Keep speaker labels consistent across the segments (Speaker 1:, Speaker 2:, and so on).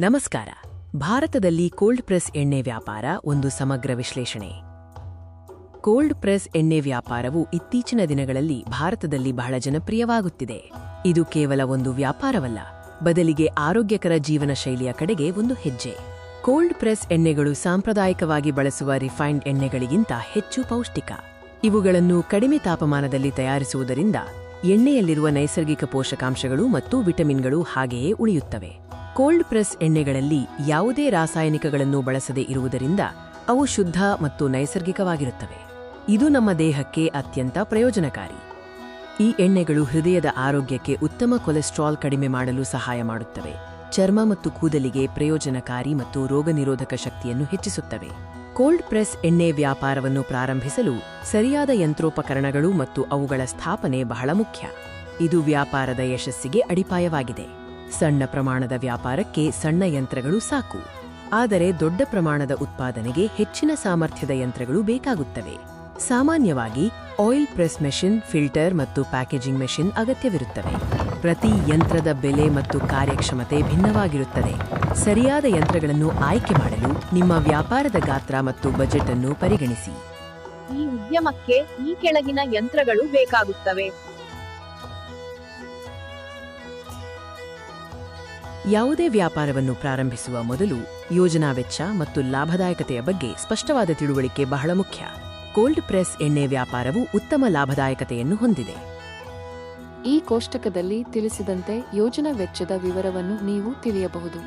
Speaker 1: ನಮಸ್ಕಾರ. ಭಾರತದಲ್ಲಿ cold press ಎಣ್ಣೆ ವ್ಯಾಪಾರ ಒಂದು ಸಮಗ್ರ ವಿಶ್ಲೇಷಣೆ. ಕೋಲ್ಡ್ ಪ್ರೆಸ್ ಎಣ್ಣೆ ವ್ಯಾಪಾರವು ಇತ್ತೀಚಿನ ದಿನಗಳಲ್ಲಿ ಭಾರತದಲ್ಲಿ ಬಹಳ ಜನಪ್ರಿಯವಾಗುತ್ತಿದೆ. ಇದು ಕೇವಲ ಒಂದು ವ್ಯಾಪಾರವಲ್ಲ, ಬದಲಿಗೆ ಆರೋಗ್ಯಕರ ಜೀವನ ಶೈಲಿಯ ಕಡೆಗೆ ಒಂದು ಹೆಜ್ಜೆ. ಕೋಲ್ಡ್ ಪ್ರೆಸ್ ಎಣ್ಣೆಗಳು ಸಾಂಪ್ರದಾಯಿಕವಾಗಿ ಬಳಸುವ ರಿಫೈನ್ಡ್ ಎಣ್ಣೆಗಳಿಗಿಂತ ಹೆಚ್ಚು ಪೌಷ್ಟಿಕ. ಇವುಗಳನ್ನು ಕಡಿಮೆ ತಾಪಮಾನದಲ್ಲಿ ತಯಾರಿಸುವುದರಿಂದ ಎಣ್ಣೆಯಲ್ಲಿರುವ ನೈಸರ್ಗಿಕ ಪೋಷಕಾಂಶಗಳು ಮತ್ತು ವಿಟಮಿನ್ಗಳು ಹಾಗೆಯೇ ಉಳಿಯುತ್ತವೆ. ಕೋಲ್ಡ್ ಪ್ರೆಸ್ ಎಣ್ಣೆಗಳಲ್ಲಿ ಯಾವುದೇ ರಾಸಾಯನಿಕಗಳನ್ನು ಬಳಸದೇ ಇರುವುದರಿಂದ ಅವು ಶುದ್ಧ ಮತ್ತು ನೈಸರ್ಗಿಕವಾಗಿರುತ್ತವೆ. ಇದು ನಮ್ಮ ದೇಹಕ್ಕೆ ಅತ್ಯಂತ ಪ್ರಯೋಜನಕಾರಿ. ಈ ಎಣ್ಣೆಗಳು ಹೃದಯದ ಆರೋಗ್ಯಕ್ಕೆ ಉತ್ತಮ ಕೊಲೆಸ್ಟ್ರಾಲ್ ಕಡಿಮೆ ಮಾಡಲು ಸಹಾಯ ಮಾಡುತ್ತವೆ, ಚರ್ಮ ಮತ್ತು ಕೂದಲಿಗೆ ಪ್ರಯೋಜನಕಾರಿ ಮತ್ತು ರೋಗನಿರೋಧಕ ಶಕ್ತಿಯನ್ನು ಹೆಚ್ಚಿಸುತ್ತವೆ. ಕೋಲ್ಡ್ ಪ್ರೆಸ್ ಎಣ್ಣೆ ವ್ಯಾಪಾರವನ್ನು ಪ್ರಾರಂಭಿಸಲು ಸರಿಯಾದ ಯಂತ್ರೋಪಕರಣಗಳು ಮತ್ತು ಅವುಗಳ ಸ್ಥಾಪನೆ ಬಹಳ ಮುಖ್ಯ. ಇದು ವ್ಯಾಪಾರದ ಯಶಸ್ಸಿಗೆ ಅಡಿಪಾಯವಾಗಿದೆ. ಸಣ್ಣ ಪ್ರಮಾಣದ ವ್ಯಾಪಾರಕ್ಕೆ ಸಣ್ಣ ಯಂತ್ರಗಳು ಸಾಕು, ಆದರೆ ದೊಡ್ಡ ಪ್ರಮಾಣದ ಉತ್ಪಾದನೆಗೆ ಹೆಚ್ಚಿನ ಸಾಮರ್ಥ್ಯದ ಯಂತ್ರಗಳು ಬೇಕಾಗುತ್ತವೆ. ಸಾಮಾನ್ಯವಾಗಿ ಆಯಿಲ್ ಪ್ರೆಸ್ ಮೆಷಿನ್, ಫಿಲ್ಟರ್ ಮತ್ತು ಪ್ಯಾಕೇಜಿಂಗ್ ಮೆಷಿನ್ ಅಗತ್ಯವಿರುತ್ತವೆ. ಪ್ರತಿ ಯಂತ್ರದ ಬೆಲೆ ಮತ್ತು ಕಾರ್ಯಕ್ಷಮತೆ ಭಿನ್ನವಾಗಿರುತ್ತದೆ. ಸರಿಯಾದ ಯಂತ್ರಗಳನ್ನು ಆಯ್ಕೆ ಮಾಡಲು ನಿಮ್ಮ ವ್ಯಾಪಾರದ ಗಾತ್ರ ಮತ್ತು ಬಜೆಟ್ ಅನ್ನು ಪರಿಗಣಿಸಿ.
Speaker 2: ಈ ಉದ್ಯಮಕ್ಕೆ ಈ ಕೆಳಗಿನ ಯಂತ್ರಗಳು ಬೇಕಾಗುತ್ತವೆ.
Speaker 1: ಯಾವುದೇ ವ್ಯಾಪಾರವನ್ನು ಪ್ರಾರಂಭಿಸುವ ಮೊದಲು ಯೋಜನಾ ವೆಚ್ಚ ಮತ್ತು ಲಾಭದಾಯಕತೆಯ ಬಗ್ಗೆ ಸ್ಪಷ್ಟವಾದ ತಿಳುವಳಿಕೆ ಬಹಳ ಮುಖ್ಯ. ಕೋಲ್ಡ್ ಪ್ರೆಸ್ ಎಣ್ಣೆ ವ್ಯಾಪಾರವು ಉತ್ತಮ ಲಾಭದಾಯಕತೆಯನ್ನು ಹೊಂದಿದೆ.
Speaker 3: ಈ ಕೋಷ್ಟಕದಲ್ಲಿ ತಿಳಿಸಿದಂತೆ ಯೋಜನಾ ವೆಚ್ಚದ ವಿವರವನ್ನು ನೀವು ತಿಳಿಯಬಹುದು.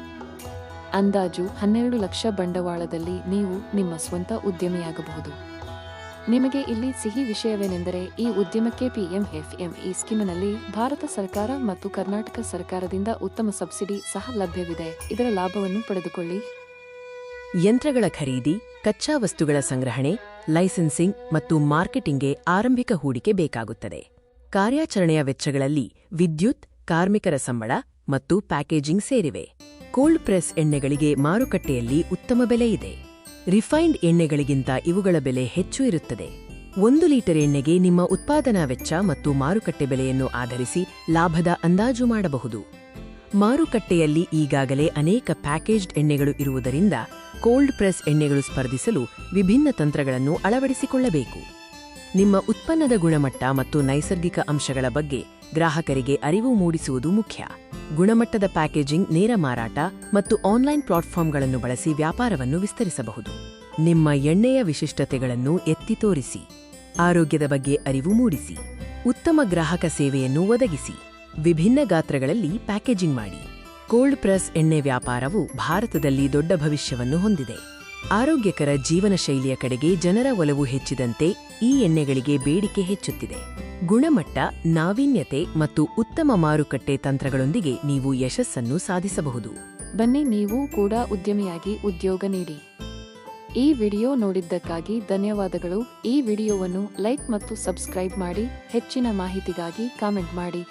Speaker 3: ಅಂದಾಜು 12 ಲಕ್ಷ ಬಂಡವಾಳದಲ್ಲಿ ನೀವು ನಿಮ್ಮ ಸ್ವಂತ ಉದ್ಯಮಿಯಾಗಬಹುದು. ನಿಮಗೆ ಇಲ್ಲಿ ಸಿಹಿ ವಿಷಯವೇನೆಂದರೆ, ಈ ಉದ್ಯಮಕ್ಕೆ PMFME ಸ್ಕೀಮ್ನಲ್ಲಿ ಭಾರತ ಸರ್ಕಾರ ಮತ್ತು ಕರ್ನಾಟಕ ಸರ್ಕಾರದಿಂದ ಉತ್ತಮ ಸಬ್ಸಿಡಿ ಸಹ ಲಭ್ಯವಿದೆ. ಇದರ ಲಾಭವನ್ನು ಪಡೆದುಕೊಳ್ಳಿ.
Speaker 1: ಯಂತ್ರಗಳ ಖರೀದಿ, ಕಚ್ಚಾ ವಸ್ತುಗಳ ಸಂಗ್ರಹಣೆ, ಲೈಸೆನ್ಸಿಂಗ್ ಮತ್ತು ಮಾರ್ಕೆಟಿಂಗ್ಗೆ ಆರಂಭಿಕ ಹೂಡಿಕೆ ಬೇಕಾಗುತ್ತದೆ. ಕಾರ್ಯಾಚರಣೆಯ ವೆಚ್ಚಗಳಲ್ಲಿ ವಿದ್ಯುತ್, ಕಾರ್ಮಿಕರ ಸಂಬಳ ಮತ್ತು ಪ್ಯಾಕೇಜಿಂಗ್ ಸೇರಿವೆ. ಕೋಲ್ಡ್ ಪ್ರೆಸ್ ಎಣ್ಣೆಗಳಿಗೆ ಮಾರುಕಟ್ಟೆಯಲ್ಲಿ ಉತ್ತಮ ಬೆಲೆ ಇದೆ. ರಿಫೈನ್ಡ್ ಎಣ್ಣೆಗಳಿಗಿಂತ ಇವುಗಳ ಬೆಲೆ ಹೆಚ್ಚು ಇರುತ್ತದೆ. 1 ಲೀಟರ್ ಎಣ್ಣೆಗೆ ನಿಮ್ಮ ಉತ್ಪಾದನಾ ವೆಚ್ಚ ಮತ್ತು ಮಾರುಕಟ್ಟೆ ಬೆಲೆಯನ್ನು ಆಧರಿಸಿ ಲಾಭದ ಅಂದಾಜು ಮಾಡಬಹುದು. ಮಾರುಕಟ್ಟೆಯಲ್ಲಿ ಈಗಾಗಲೇ ಅನೇಕ ಪ್ಯಾಕೇಜ್ಡ್ ಎಣ್ಣೆಗಳು ಇರುವುದರಿಂದ ಕೋಲ್ಡ್ ಪ್ರೆಸ್ ಎಣ್ಣೆಗಳು ಸ್ಪರ್ಧಿಸಲು ವಿಭಿನ್ನ ತಂತ್ರಗಳನ್ನು ಅಳವಡಿಸಿಕೊಳ್ಳಬೇಕು. ನಿಮ್ಮ ಉತ್ಪನ್ನದ ಗುಣಮಟ್ಟ ಮತ್ತು ನೈಸರ್ಗಿಕ ಅಂಶಗಳ ಬಗ್ಗೆ ಗ್ರಾಹಕರಿಗೆ ಅರಿವು ಮೂಡಿಸುವುದು ಮುಖ್ಯ. ಗುಣಮಟ್ಟದ ಪ್ಯಾಕೇಜಿಂಗ್, ನೇರ ಮಾರಾಟ ಮತ್ತು ಆನ್ಲೈನ್ ಪ್ಲಾಟ್ಫಾರ್ಮ್ಗಳನ್ನು ಬಳಸಿ ವ್ಯಾಪಾರವನ್ನು ವಿಸ್ತರಿಸಬಹುದು. ನಿಮ್ಮ ಎಣ್ಣೆಯ ವಿಶಿಷ್ಟತೆಗಳನ್ನು ಎತ್ತಿ ತೋರಿಸಿ. ಆರೋಗ್ಯದ ಬಗ್ಗೆ ಅರಿವು ಮೂಡಿಸಿ. ಉತ್ತಮ ಗ್ರಾಹಕ ಸೇವೆಯನ್ನು ಒದಗಿಸಿ. ವಿಭಿನ್ನ ಗಾತ್ರಗಳಲ್ಲಿ ಪ್ಯಾಕೇಜಿಂಗ್ ಮಾಡಿ. ಕೋಲ್ಡ್ ಪ್ರೆಸ್ ಎಣ್ಣೆ ವ್ಯಾಪಾರವು ಭಾರತದಲ್ಲಿ ದೊಡ್ಡ ಭವಿಷ್ಯವನ್ನು ಹೊಂದಿದೆ. ಆರೋಗ್ಯಕರ ಜೀವನ ಶೈಲಿಯ ಕಡೆಗೆ ಜನರ ಒಲವು ಹೆಚ್ಚಿದಂತೆ ಈ ಎಣ್ಣೆಗಳಿಗೆ ಬೇಡಿಕೆ ಹೆಚ್ಚುತ್ತಿದೆ. ಗುಣಮಟ್ಟ, ನಾವೀನ್ಯತೆ ಮತ್ತು ಉತ್ತಮ ಮಾರುಕಟ್ಟೆ ತಂತ್ರಗಳೊಂದಿಗೆ ನೀವು ಯಶಸ್ಸನ್ನು ಸಾಧಿಸಬಹುದು.
Speaker 3: ಬನ್ನಿ, ನೀವು ಕೂಡ ಉದ್ಯಮಿಯಾಗಿ ಉದ್ಯೋಗ ನೀಡಿ. ಈ ವಿಡಿಯೋ ನೋಡಿದ್ದಕ್ಕಾಗಿ ಧನ್ಯವಾದಗಳು. ಈ ವಿಡಿಯೋವನ್ನು ಲೈಕ್ ಮತ್ತು ಸಬ್ಸ್ಕ್ರೈಬ್ ಮಾಡಿ. ಹೆಚ್ಚಿನ ಮಾಹಿತಿಗಾಗಿ ಕಾಮೆಂಟ್ ಮಾಡಿ.